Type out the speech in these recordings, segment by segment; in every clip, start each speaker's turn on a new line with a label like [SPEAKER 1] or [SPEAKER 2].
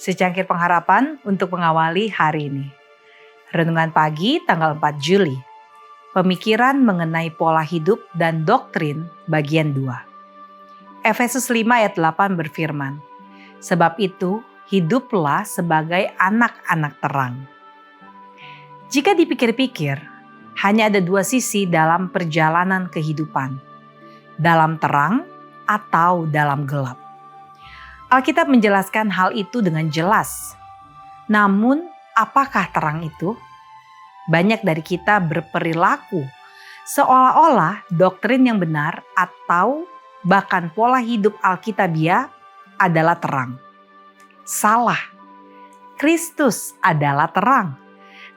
[SPEAKER 1] Secangkir pengharapan untuk mengawali hari ini. Renungan pagi tanggal 4 Juli. Pemikiran mengenai pola hidup dan doktrin bagian 2. Efesus 5 ayat 8 berfirman, "Sebab itu, hiduplah sebagai anak-anak terang." Jika dipikir-pikir, hanya ada dua sisi dalam perjalanan kehidupan, dalam terang atau dalam gelap. Alkitab menjelaskan hal itu dengan jelas. Namun, apakah terang itu? Banyak dari kita berperilaku seolah-olah doktrin yang benar atau bahkan pola hidup Alkitabiah adalah terang. Salah. Kristus adalah terang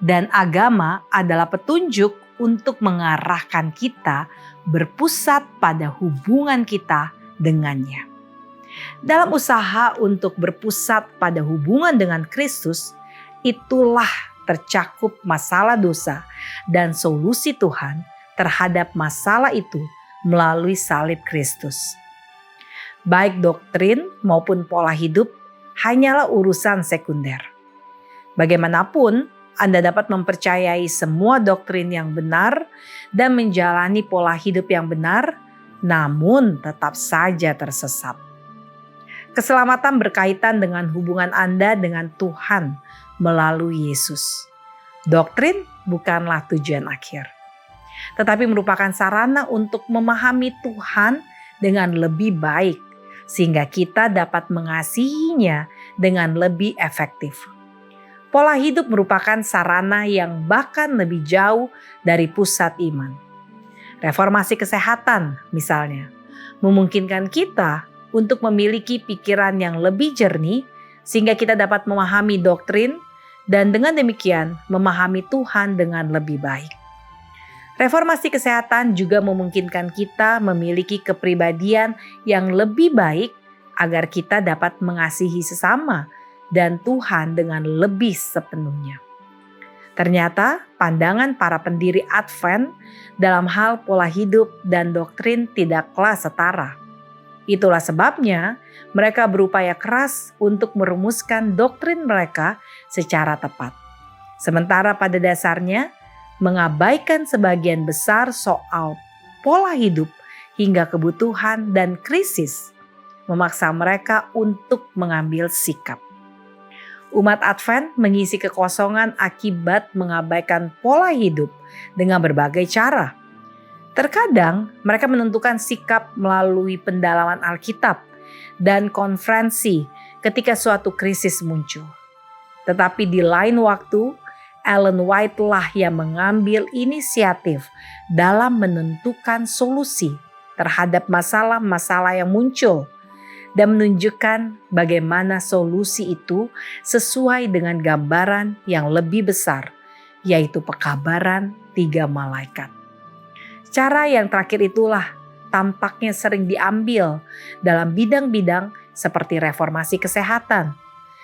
[SPEAKER 1] dan agama adalah petunjuk untuk mengarahkan kita berpusat pada hubungan kita dengannya. Dalam usaha untuk berpusat pada hubungan dengan Kristus, itulah tercakup masalah dosa dan solusi Tuhan terhadap masalah itu melalui salib Kristus. Baik doktrin maupun pola hidup hanyalah urusan sekunder. Bagaimanapun, Anda dapat mempercayai semua doktrin yang benar dan menjalani pola hidup yang benar, namun tetap saja tersesat. Keselamatan berkaitan dengan hubungan Anda dengan Tuhan melalui Yesus. Doktrin bukanlah tujuan akhir, tetapi merupakan sarana untuk memahami Tuhan dengan lebih baik, sehingga kita dapat mengasihinya dengan lebih efektif. Pola hidup merupakan sarana yang bahkan lebih jauh dari pusat iman. Reformasi kesehatan misalnya, memungkinkan kita untuk memiliki pikiran yang lebih jernih sehingga kita dapat memahami doktrin dan dengan demikian memahami Tuhan dengan lebih baik. Reformasi kesehatan juga memungkinkan kita memiliki kepribadian yang lebih baik agar kita dapat mengasihi sesama dan Tuhan dengan lebih sepenuhnya. Ternyata pandangan para pendiri Advent dalam hal pola hidup dan doktrin tidaklah setara. Itulah sebabnya mereka berupaya keras untuk merumuskan doktrin mereka secara tepat. Sementara pada dasarnya mengabaikan sebagian besar soal pola hidup hingga kebutuhan dan krisis memaksa mereka untuk mengambil sikap. Umat Advent mengisi kekosongan akibat mengabaikan pola hidup dengan berbagai cara. Terkadang mereka menentukan sikap melalui pendalaman Alkitab dan konferensi ketika suatu krisis muncul. Tetapi di lain waktu, Ellen White lah yang mengambil inisiatif dalam menentukan solusi terhadap masalah-masalah yang muncul dan menunjukkan bagaimana solusi itu sesuai dengan gambaran yang lebih besar, yaitu pekabaran 3 malaikat. Cara yang terakhir itulah tampaknya sering diambil dalam bidang-bidang seperti reformasi kesehatan.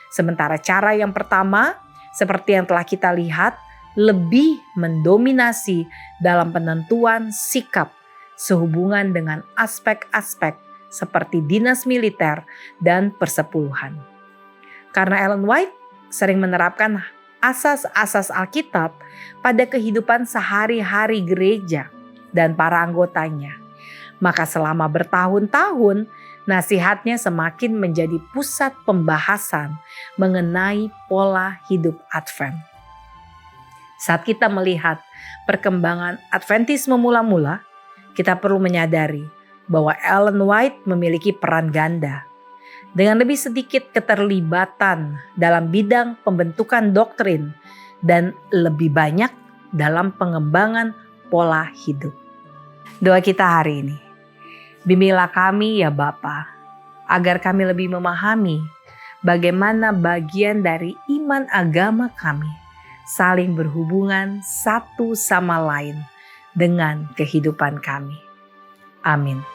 [SPEAKER 1] Sementara cara yang pertama, seperti yang telah kita lihat, lebih mendominasi dalam penentuan sikap sehubungan dengan aspek-aspek seperti dinas militer dan persepuluhan. Karena Ellen White sering menerapkan asas-asas Alkitab pada kehidupan sehari-hari gereja dan para anggotanya, maka selama bertahun-tahun nasihatnya semakin menjadi pusat pembahasan mengenai pola hidup Advent. Saat kita melihat perkembangan Adventisme mula-mula, kita perlu menyadari bahwa Ellen White memiliki peran ganda. Dengan lebih sedikit keterlibatan dalam bidang pembentukan doktrin dan lebih banyak dalam pengembangan pola hidup. Doa kita hari ini, bimbinglah kami ya Bapa, agar kami lebih memahami bagaimana bagian dari iman agama kami saling berhubungan satu sama lain dengan kehidupan kami. Amin.